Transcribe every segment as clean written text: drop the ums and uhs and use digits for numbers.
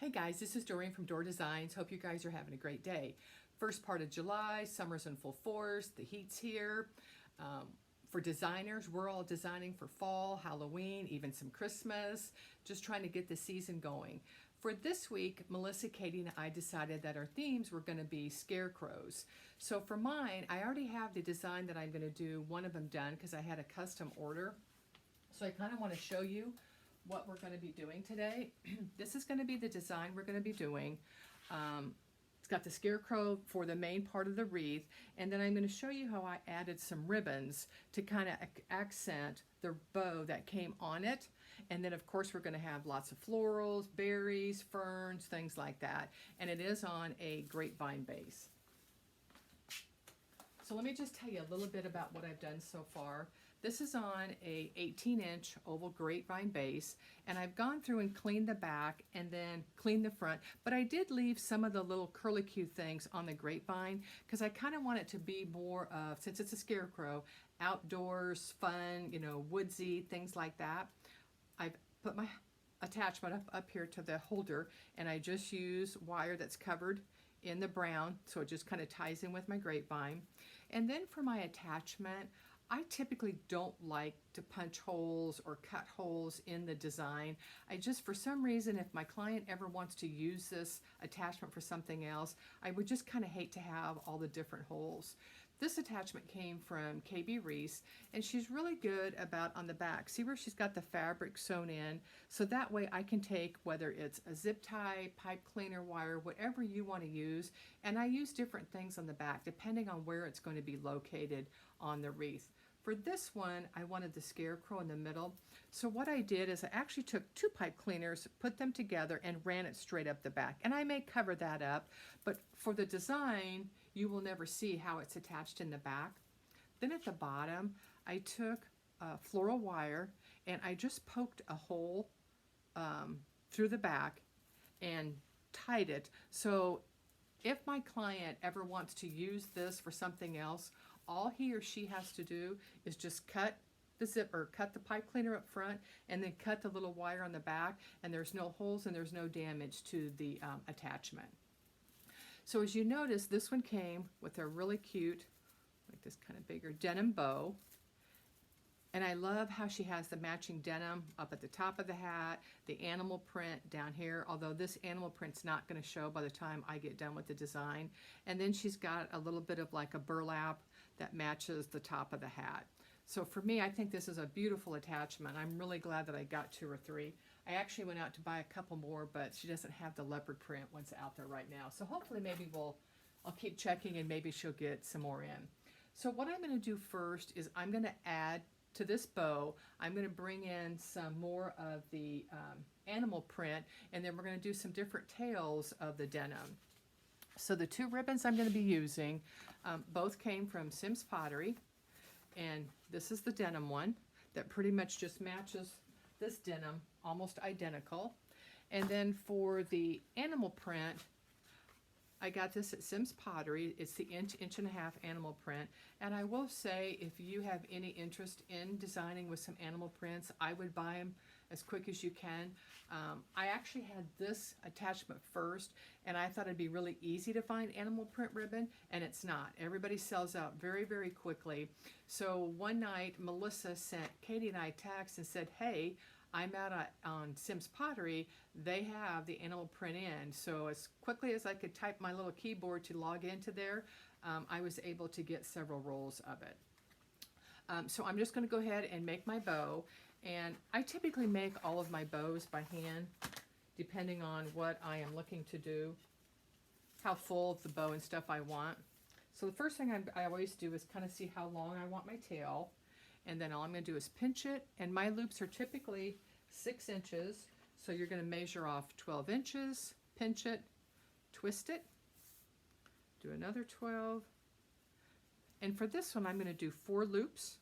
Hey guys, this is Doreen from Door Designs. Hope you guys are having a great day. First part of July, summer's in full force, the heat's here. For designers, we're all designing for fall, Halloween, even some Christmas, just trying to get the season going. For this week, Melissa, Katie, and I decided that our themes were going to be scarecrows. So for mine, I already have the design that I'm going to do, one of them done because I had a custom order. So I kind of want to show you what we're going to be doing today. This is going to be the design we're going to be doing. It's got the scarecrow for the main part of the wreath, and then I'm going to show you how I added some ribbons to kind of accent the bow that came on it. And then of course we're going to have lots of florals, berries, ferns, things like that. And it is on a grapevine base. So let me just tell you a little bit about what I've done so far. This is on a 18-inch oval grapevine base, and I've gone through and cleaned the back and then cleaned the front, but I did leave some of the little curlicue things on the grapevine because I kind of want it to be more of, since it's a scarecrow, outdoors, fun, you know, woodsy, things like that. I've put my attachment up here to the holder, and I just use wire that's covered in the brown, so it just kind of ties in with my grapevine. And then for my attachment, I typically don't like to punch holes or cut holes in the design. I just, for some reason, if my client ever wants to use this attachment for something else, I would just kind of hate to have all the different holes. This attachment came from KB Reese, and she's really good about on the back. See where she's got the fabric sewn in? So that way I can take, whether it's a zip tie, pipe cleaner wire, whatever you want to use, and I use different things on the back depending on where it's going to be located on the wreath. For this one, I wanted the scarecrow in the middle. So what I did is I actually took two pipe cleaners, put them together, and ran it straight up the back. And I may cover that up, but for the design, you will never see how it's attached in the back. Then at the bottom, I took floral wire and I just poked a hole through the back and tied it. So if my client ever wants to use this for something else, all he or she has to do is just cut the zipper, cut the pipe cleaner up front, and then cut the little wire on the back, and there's no holes and there's no damage to the attachment. So as you notice, this one came with a really cute, like this kind of bigger denim bow. And I love how she has the matching denim up at the top of the hat, the animal print down here, although this animal print's not going to show by the time I get done with the design. And then she's got a little bit of like a burlap that matches the top of the hat. So for me, I think this is a beautiful attachment. I'm really glad that I got 2 or 3. I actually went out to buy a couple more, but she doesn't have the leopard print ones out there right now. So hopefully maybe I'll keep checking and maybe she'll get some more in. So what I'm going to do first is I'm going to add to this bow, I'm going to bring in some more of the animal print, and then we're going to do some different tails of the denim. So the 2 ribbons I'm going to be using, both came from Sims Pottery, and this is the denim one that pretty much just matches this denim, almost identical. And then for the animal print, I got this at Sims Pottery. It's the inch and a half animal print. And I will say, if you have any interest in designing with some animal prints, I would buy them as quick as you can. I actually had this attachment first, and I thought it'd be really easy to find animal print ribbon, and it's not. Everybody sells out very, very quickly. So one night, Melissa sent Katie and I a text and said, hey, I'm out on Sims Pottery. They have the animal print in. So as quickly as I could type my little keyboard to log into there, I was able to get several rolls of it. So I'm just going to go ahead and make my bow. And I typically make all of my bows by hand, depending on what I am looking to do, how full of the bow and stuff I want. So the first thing I always do is kind of see how long I want my tail. And then all I'm going to do is pinch it, and my loops are typically 6 inches, so you're going to measure off 12 inches, pinch it, twist it, do another 12, and for this one I'm going to do 4 loops.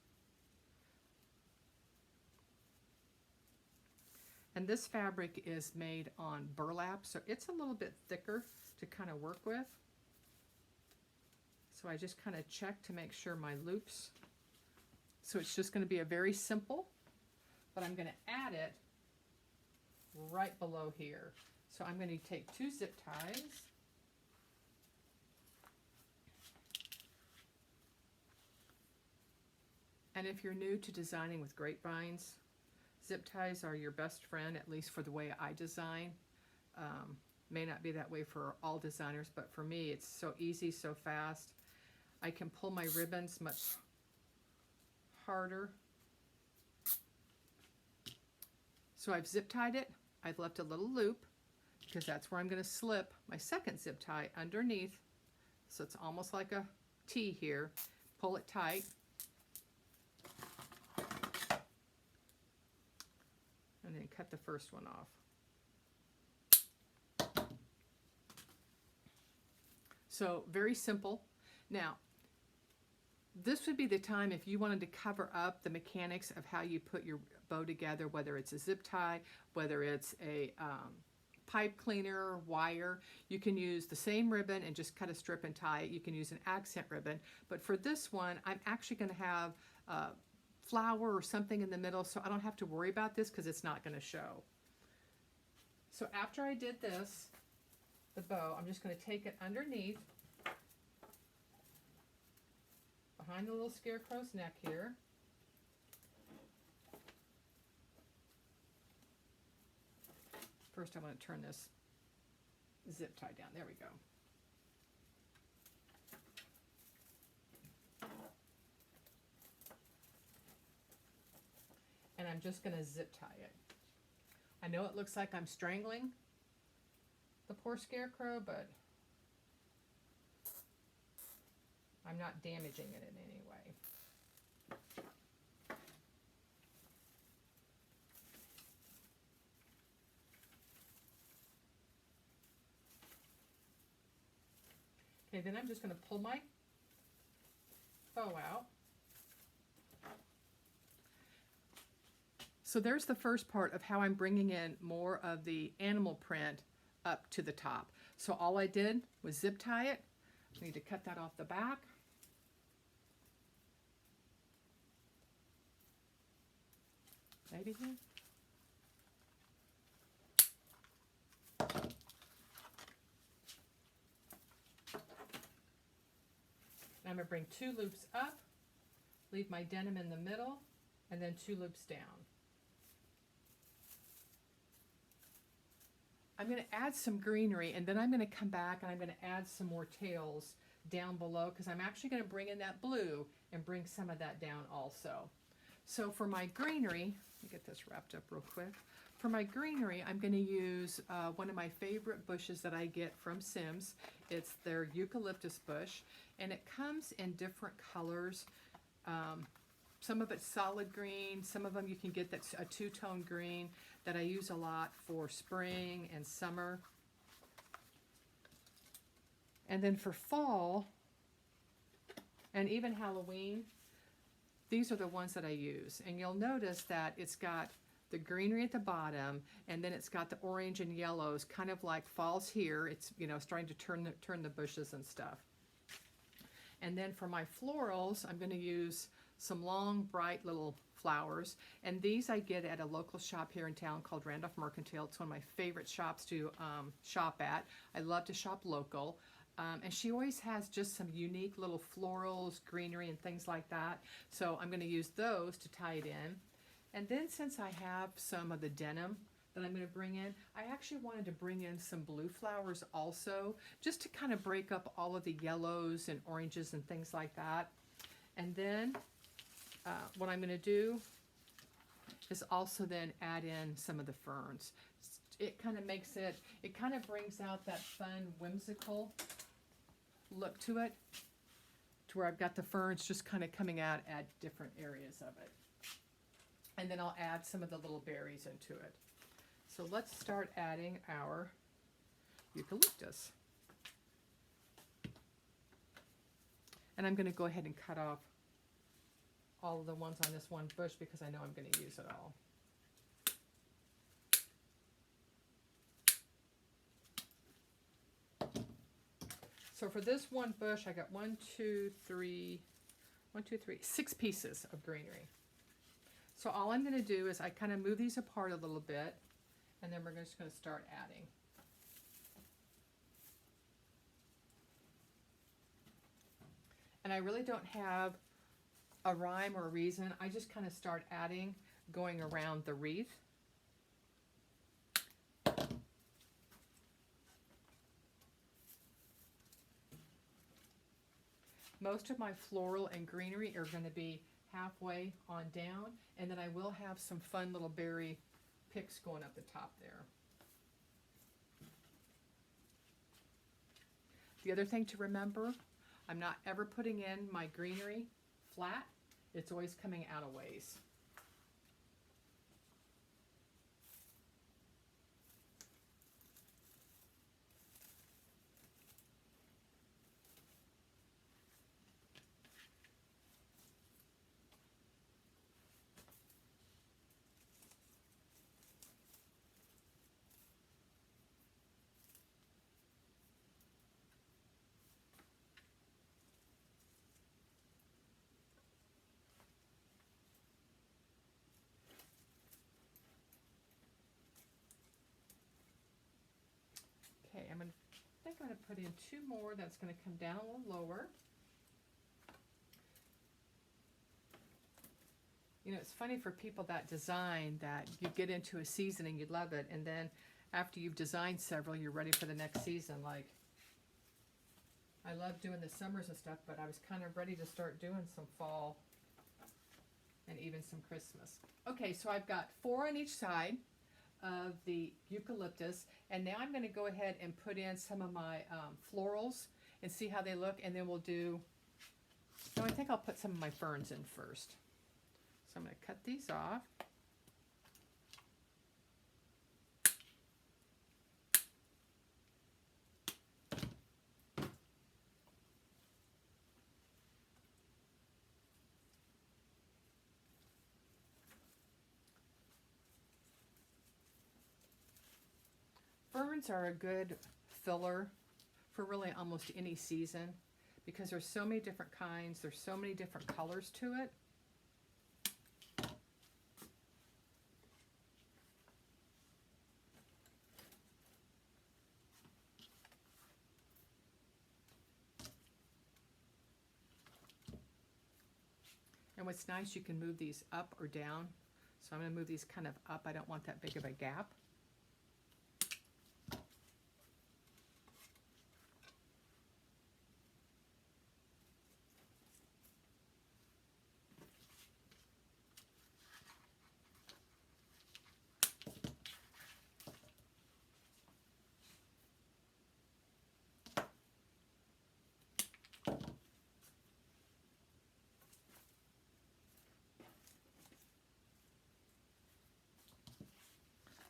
And this fabric is made on burlap, so it's a little bit thicker to kind of work with. So I just kind of check to make sure my loops. So it's just going to be a very simple, but I'm going to add it right below here. So I'm going to take 2 zip ties. And if you're new to designing with grapevines, zip ties are your best friend, at least for the way I design. May not be that way for all designers, but for me it's so easy, so fast. I can pull my ribbons much harder. So I've zip tied it. I've left a little loop because that's where I'm going to slip my second zip tie underneath. So it's almost like a T here. Pull it tight. And then cut the first one off. So very simple. Now, this would be the time if you wanted to cover up the mechanics of how you put your bow together, whether it's a zip tie, whether it's a pipe cleaner, wire. You can use the same ribbon and just cut a strip and tie it. You can use an accent ribbon. But for this one, I'm actually going to have flower or something in the middle, so I don't have to worry about this because it's not going to show. So after I did this, the bow, I'm just going to take it underneath, behind the little scarecrow's neck here. First I want to turn this zip tie down. There we go. And I'm just going to zip tie it. I know it looks like I'm strangling the poor scarecrow, but I'm not damaging it in any way. Okay, then I'm just going to pull my bow out. So there's the first part of how I'm bringing in more of the animal print up to the top. So all I did was zip tie it. I need to cut that off the back. Maybe here. I'm going to bring 2 loops up, leave my denim in the middle, and then 2 loops down. I'm going to add some greenery, and then I'm going to come back and I'm going to add some more tails down below because I'm actually going to bring in that blue and bring some of that down also. So for my greenery, let me get this wrapped up real quick. For my greenery, I'm going to use one of my favorite bushes that I get from Sims. It's their eucalyptus bush, and it comes in different colors. Some of it's solid green, some of them you can get that's a 2-tone green that I use a lot for spring and summer. And then for fall, and even Halloween, these are the ones that I use. And you'll notice that it's got the greenery at the bottom, and then it's got the orange and yellows, kind of like falls here. It's, you know, starting to turn the bushes and stuff. And then for my florals, I'm going to use some long, bright little flowers. And these I get at a local shop here in town called Randolph Mercantile. It's one of my favorite shops to shop at. I love to shop local. And she always has just some unique little florals, greenery, and things like that. So I'm going to use those to tie it in. And then since I have some of the denim that I'm going to bring in, I actually wanted to bring in some blue flowers also, just to kind of break up all of the yellows and oranges and things like that. And then what I'm going to do is also then add in some of the ferns. It kind of makes it, it kind of brings out that fun, whimsical look to it, to where I've got the ferns just kind of coming out at different areas of it. And then I'll add some of the little berries into it. So let's start adding our eucalyptus. And I'm going to go ahead and cut off all of the ones on this one bush because I know I'm going to use it all. So for this one bush, I got 6 pieces of greenery. So all I'm going to do is I kind of move these apart a little bit, and then we're just going to start adding. And I really don't have a rhyme or a reason. I just kind of start adding, going around the wreath. Most of my floral and greenery are going to be halfway on down, and then I will have some fun little berry picks going up the top there. The other thing to remember, I'm not ever putting in my greenery flat. It's always coming out a ways. Okay, I think I'm going to put in 2 more. That's going to come down a little lower. You know, it's funny for people that design that you get into a season and you love it, and then after you've designed several, you're ready for the next season. Like, I love doing the summers and stuff, but I was kind of ready to start doing some fall and even some Christmas. Okay, so I've got 4 on each side of the eucalyptus, and now I'm going to go ahead and put in some of my florals and see how they look, and then we'll do, no, I think I'll put some of my ferns in first. So I'm going to cut these off. Ferns are a good filler for really almost any season because there's so many different kinds, there's so many different colors to it. And what's nice, you can move these up or down. So I'm going to move these kind of up. I don't want that big of a gap.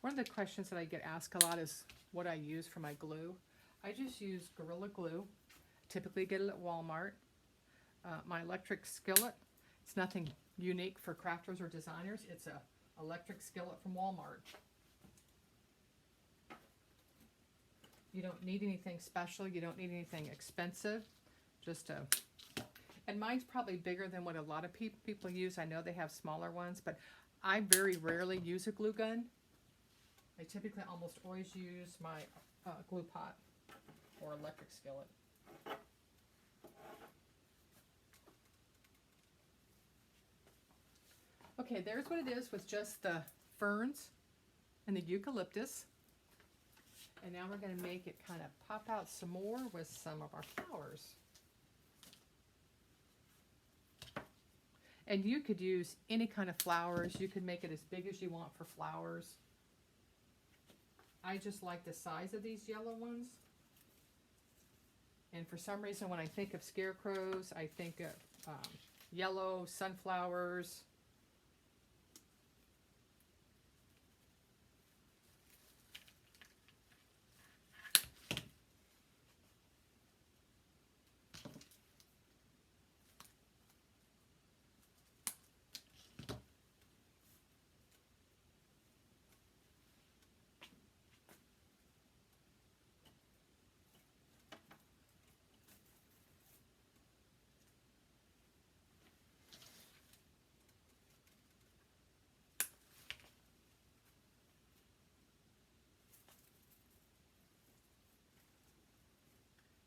One of the questions that I get asked a lot is what I use for my glue. I just use Gorilla Glue. Typically get it at Walmart. My electric skillet, it's nothing unique for crafters or designers. It's a electric skillet from Walmart. You don't need anything special. You don't need anything expensive. Just a, and mine's probably bigger than what a lot of people use. I know they have smaller ones, but I very rarely use a glue gun. I typically almost always use my glue pot or electric skillet. Okay, there's what it is with just the ferns and the eucalyptus. And now we're going to make it kind of pop out some more with some of our flowers. And you could use any kind of flowers. You could make it as big as you want for flowers. I just like the size of these yellow ones. And for some reason, when I think of scarecrows, I think of yellow sunflowers.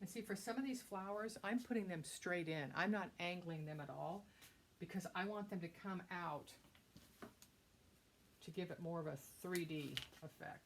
And see, for some of these flowers, I'm putting them straight in. I'm not angling them at all because I want them to come out to give it more of a 3D effect.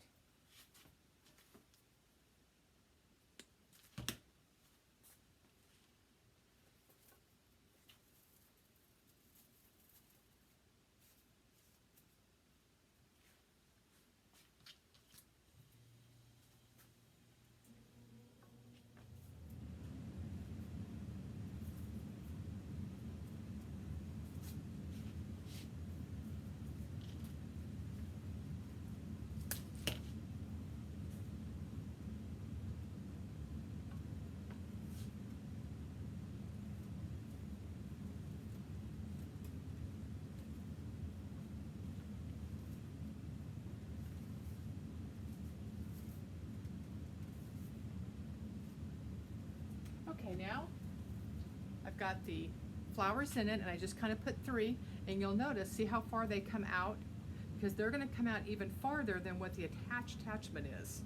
Okay, now I've got the flowers in it, and I just kind of put 3, and you'll notice, see how far they come out? Because they're going to come out even farther than what the attachment is.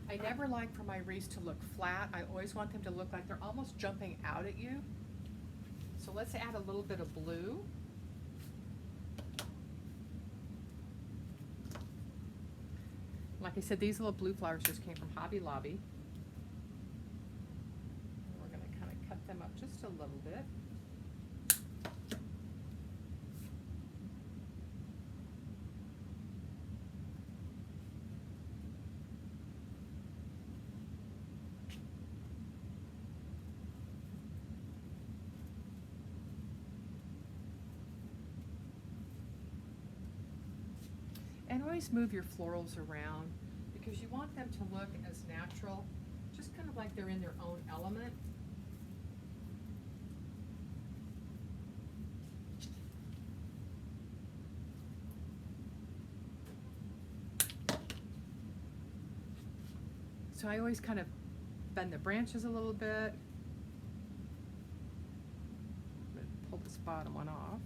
I never like for my wreaths to look flat. I always want them to look like they're almost jumping out at you. So let's add a little bit of blue. Like I said, these little blue flowers just came from Hobby Lobby. We're going to kind of cut them up just a little bit. And always move your florals around because you want them to look as natural, just kind of like they're in their own element. So I always kind of bend the branches a little bit. Pull this bottom one off.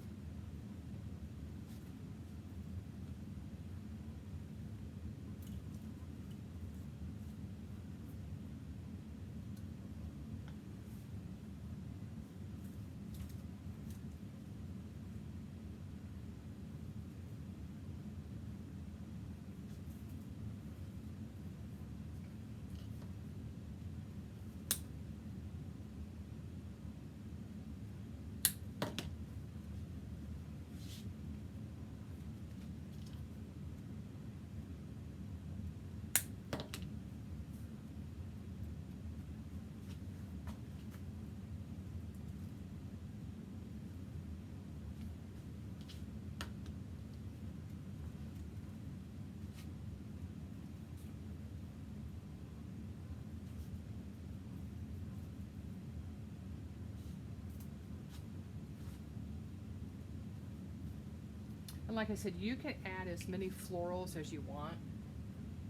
And like I said, you can add as many florals as you want.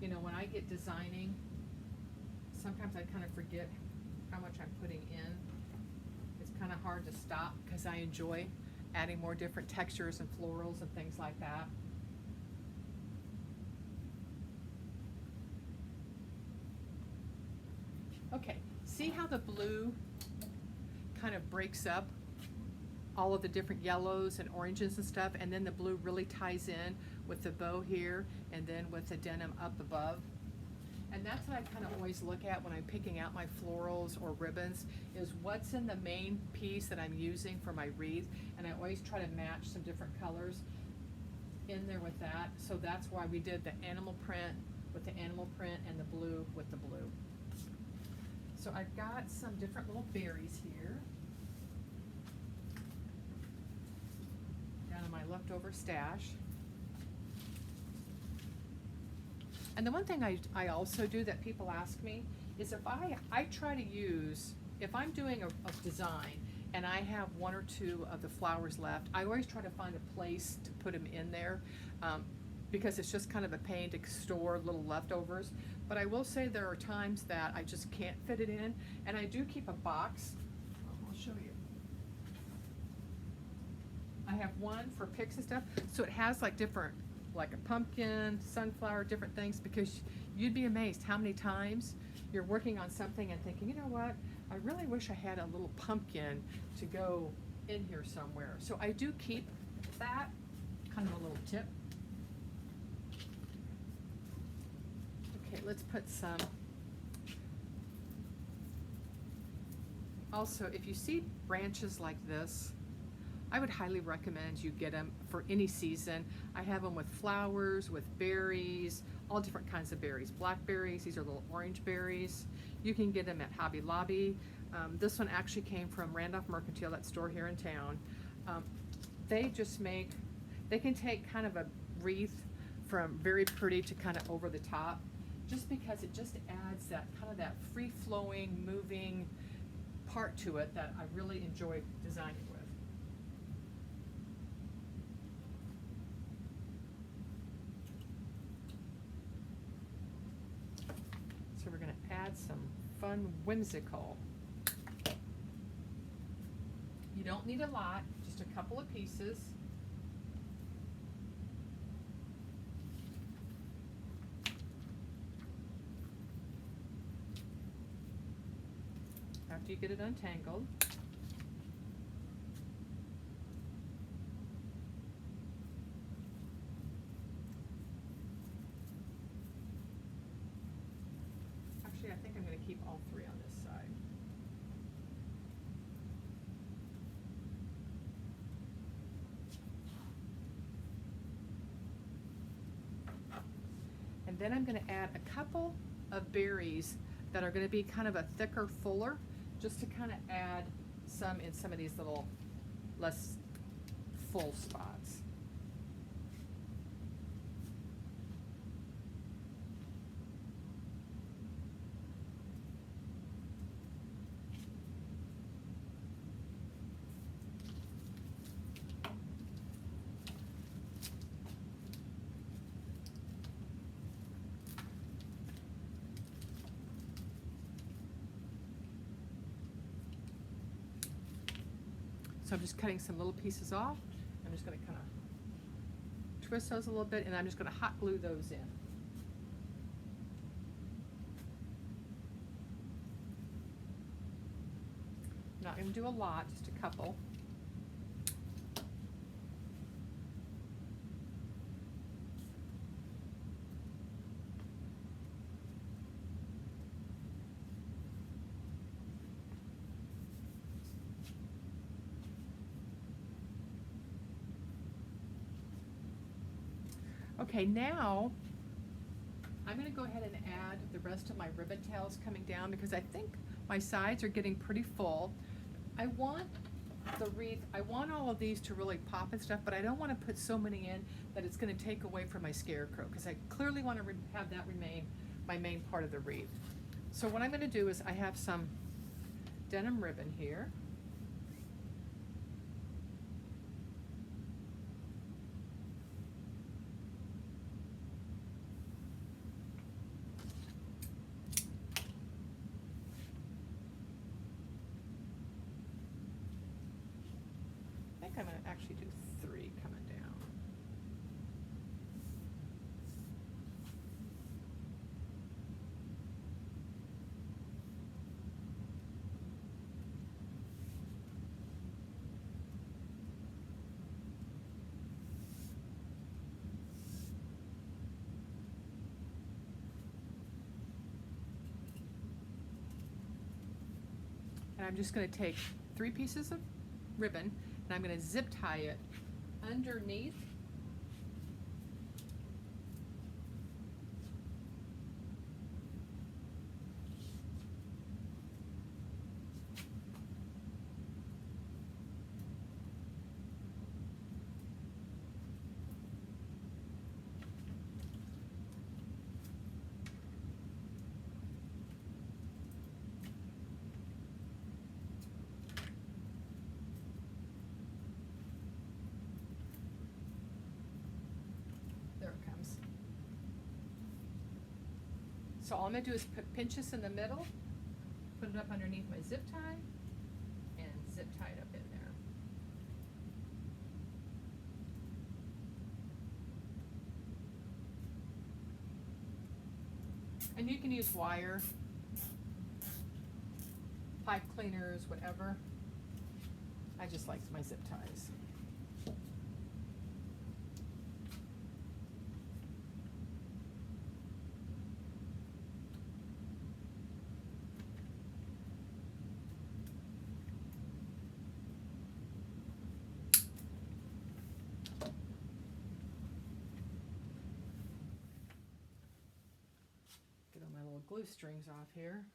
You know, when I get designing, sometimes I kind of forget how much I'm putting in. It's kind of hard to stop because I enjoy adding more different textures and florals and things like that. Okay, see how the blue kind of breaks up all of the different yellows and oranges and stuff, and then the blue really ties in with the bow here and then with the denim up above. And that's what I kind of always look at when I'm picking out my florals or ribbons, is what's in the main piece that I'm using for my wreath, and I always try to match some different colors in there with that. So that's why we did the animal print with the animal print and the blue with the blue. So I've got some different little berries here down in my leftover stash. And the one thing I also do that people ask me is if I try to use, if I'm doing a design and I have 1 or 2 of the flowers left, I always try to find a place to put them in there because it's just kind of a pain to store little leftovers. But I will say there are times that I just can't fit it in, and I do keep a box. I'll show you. I have one for picks and stuff, so it has like different, like a pumpkin, sunflower, different things, because you'd be amazed how many times you're working on something and thinking, you know what, I really wish I had a little pumpkin to go in here somewhere. So I do keep that, kind of a little tip. Okay, let's put some. Also, if you see branches like this, I would highly recommend you get them for any season. I have them with flowers, with berries, all different kinds of berries. Blackberries, these are little orange berries. You can get them at Hobby Lobby. This one actually came from Randolph Mercantile, that store here in town. They just make, they can take kind of a wreath from very pretty to kind of over the top, just because it just adds that kind of that free-flowing, moving part to it that I really enjoy designing with. So we're going to add some fun whimsical. You don't need a lot, just a couple of pieces. After you get it untangled. Actually, I think I'm going to keep all three on this side. And then I'm going to add a couple of berries that are going to be kind of a thicker, fuller, just to kind of add some in some of these little less full spots. So I'm just cutting some little pieces off. I'm just going to kind of twist those a little bit, and I'm just going to hot glue those in. Not going to do a lot, just a couple. Okay, now I'm going to go ahead and add the rest of my ribbon tails coming down, because I think my sides are getting pretty full. I want the wreath, I want all of these to really pop and stuff, but I don't want to put so many in that it's going to take away from my scarecrow, because I clearly want to have that remain my main part of the wreath. So what I'm going to do is I have some denim ribbon here. I'm going to actually do 3 coming down. And I'm just going to take 3 pieces of ribbon, and I'm going to zip tie it underneath . There it comes. So all I'm going to do is pinch this in the middle, put it up underneath my zip tie, and zip tie it up in there. And you can use wire pipe cleaners, whatever. I just like my zip ties. Get all my little glue strings off here.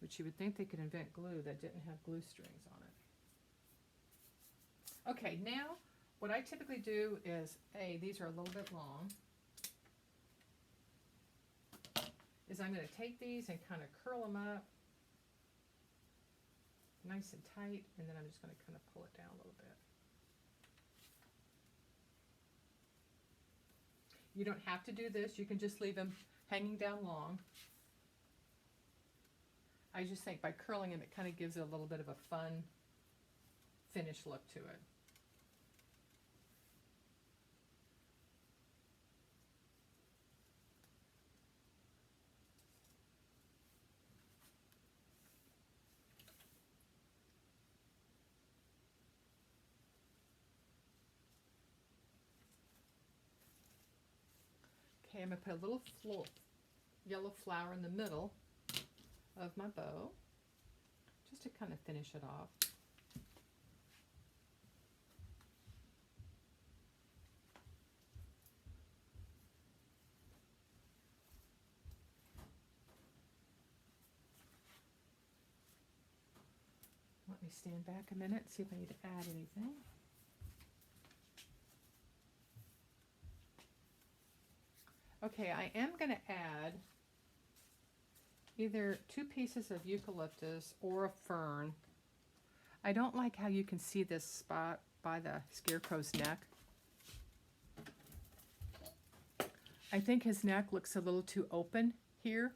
Which you would think they could invent glue that didn't have glue strings on it. Okay, now what I typically do is, these are a little bit long, is I'm going to take these and kind of curl them up nice and tight, and then I'm just going to kind of pull it down a little bit. You don't have to do this, you can just leave them hanging down long. I just think by curling them, it kind of gives it a little bit of a fun finished look to it. Okay, I'm going to put a little yellow flower in the middle of my bow, just to kind of finish it off. Let me stand back a minute, see if I need to add anything. Okay, I am going to add either 2 pieces of eucalyptus or a fern. I don't like how you can see this spot by the scarecrow's neck. I think his neck looks a little too open here.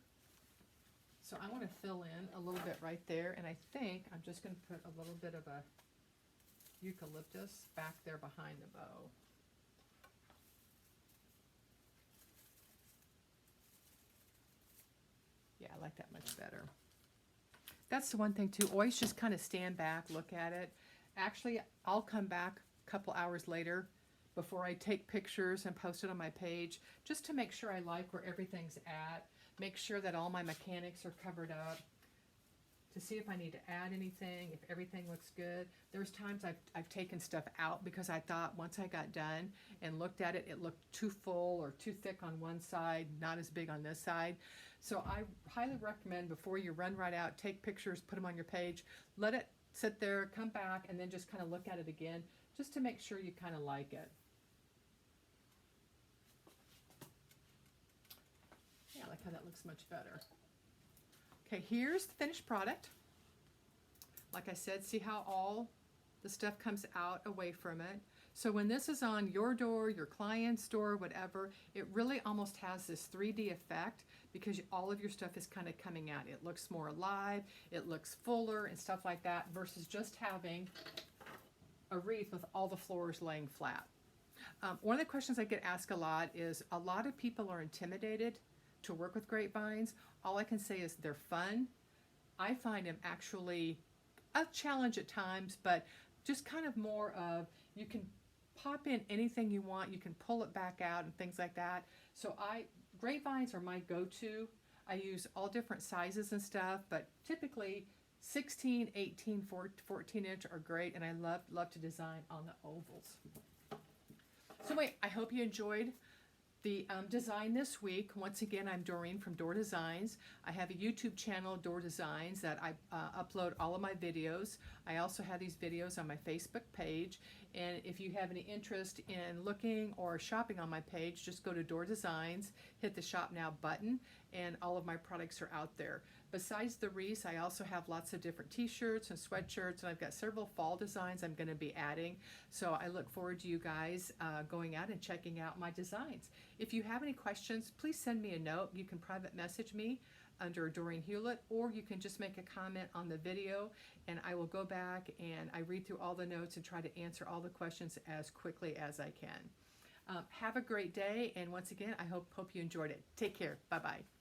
So I want to fill in a little bit right there, and I think I'm just going to put a little bit of a eucalyptus back there behind the bow. Yeah, I like that much better. That's the one thing too, always just kind of stand back, look at it. Actually, I'll come back a couple hours later before I take pictures and post it on my page, just to make sure I like where everything's at, make sure that all my mechanics are covered up, to see if I need to add anything, if everything looks good. There's times I've taken stuff out because I thought once I got done and looked at it, it looked too full or too thick on one side, not as big on this side. So I highly recommend, before you run right out, take pictures, put them on your page, let it sit there, come back, and then just kind of look at it again, just to make sure you kind of like it. Yeah, I like how that looks much better. Okay, here's the finished product. Like I said, see how all the stuff comes out away from it. So when this is on your door, your client's door, whatever, it really almost has this 3D effect because all of your stuff is kind of coming out. It looks more alive, it looks fuller and stuff like that, versus just having a wreath with all the floors laying flat. One of the questions I get asked a lot is, a lot of people are intimidated to work with grapevines. All I can say is they're fun. I find them actually a challenge at times, but just kind of more of, you can pop in anything you want, you can pull it back out and things like that. So grapevines are my go-to. I use all different sizes and stuff, but typically 16, 18, 14 inch are great, and I love to design on the ovals. So wait, I hope you enjoyed the design this week. Once again, I'm Doreen from Door Designs. I have a YouTube channel, Door Designs, that I upload all of my videos. I also have these videos on my Facebook page. And if you have any interest in looking or shopping on my page, just go to Door Designs, hit the Shop Now button, and all of my products are out there. Besides the wreaths, I also have lots of different t-shirts and sweatshirts, and I've got several fall designs I'm going to be adding. So I look forward to you guys going out and checking out my designs. If you have any questions, please send me a note. You can private message me under Doreen Hewlett, or you can just make a comment on the video, and I will go back and I read through all the notes and try to answer all the questions as quickly as I can. Have a great day, and once again, I hope you enjoyed it. Take care. Bye-bye.